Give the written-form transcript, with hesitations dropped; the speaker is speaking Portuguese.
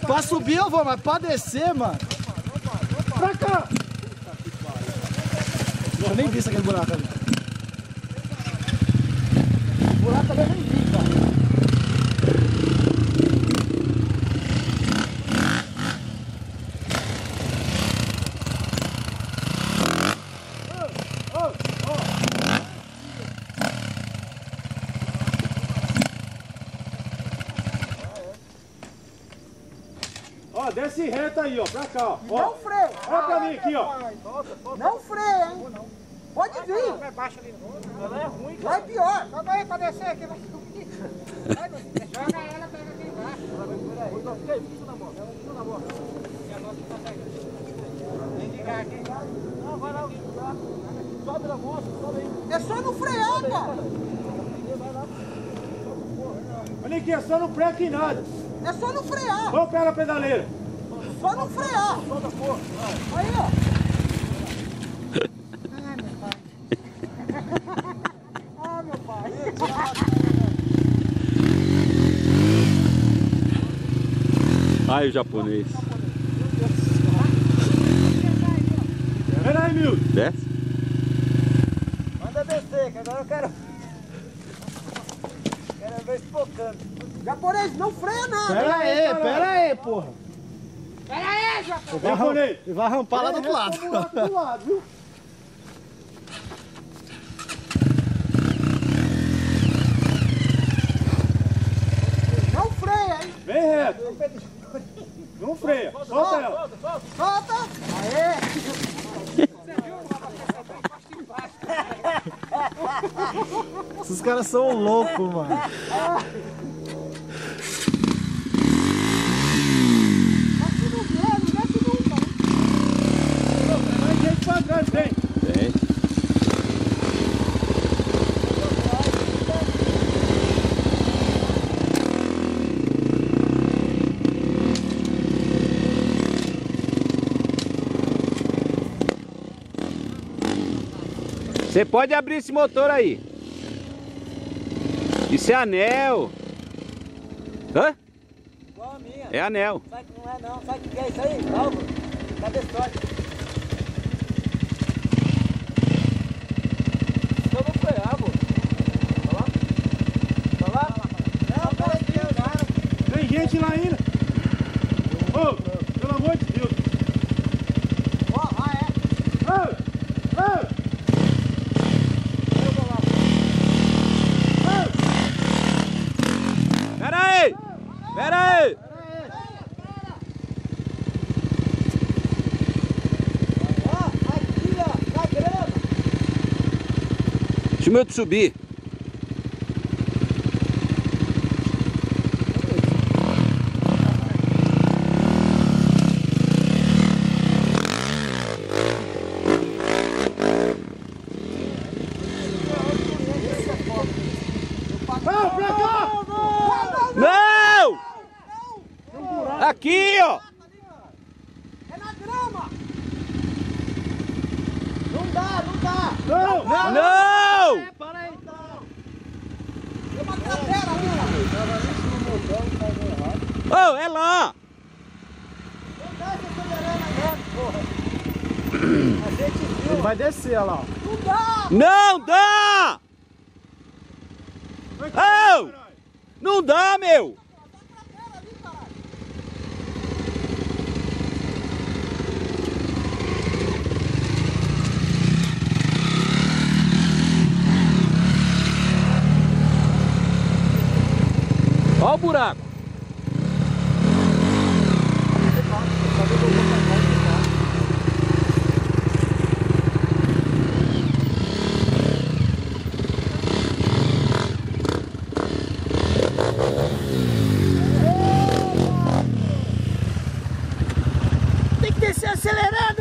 Pra subir eu vou, mas pra descer, mano. Pra cá! Eu nem vi aquele buraco ali. O buraco também nem vi, cara. Ó, desce reto aí, ó, pra cá, ó. Não freia. Olha pra mim aqui, ó. Não freia, hein? Pode vir. É baixo ali. Ela é ruim, cara. Vai pior. Joga aí pra descer aqui, vai subir. Joga ela, pega aqui embaixo. Ela vai por aí. Fica aí, fica na moto. Fica na moto. E a moto tá pegando. Vem de cá aqui. Não, vai lá. Sobe na moto, sobe aí. É só não frear, cara. Olha aqui, é só no pré aqui nada. É só não frear. Vamos pegar a pedaleira. Só não frear. Aí, ó. Ah, meu pai. Ai, o japonês. Vem aí, Milton. Desce? Manda descer, que agora eu quero ver espocando. Japonês, não freia nada. Pera aí, porra. Pera aí, Japão. Japonês. Ele vai rampar lá do outro lado. Do lado, viu? Não freia, hein? Vem reto. Não freia. Solta ela. Solta. Aê. Esses caras são loucos, mano. Vai gente pra trás, vem. Tem. Você pode abrir esse motor aí. Isso é anel. Hã? Igual a minha. É anel. Sabe que não é não. Sabe o que é isso aí? Válvula. Cabeçote. Eu vou frear, pô. Vai lá? Vai lá? Não, peraí que eu cara. Tem gente lá ainda. Ô, pelo amor de Deus. Ó, lá é. Ô, ô. Pera aí! Pera aí! Ó, aqui, ó, na grama. Deixa o meu te subir. Vamos pra cá. Não! Aqui, ó! É na grama. Não dá, não dá. Não, não. Não! Para aí, então. Tem uma cratera ali, ó. Oh, é lá! Não dá essa acelerando agora, porra. A gente viu. Ele vai descer, olha lá. Não dá. Não dá! Oh! Não dá, meu! Olha o buraco. Tem que descer acelerando.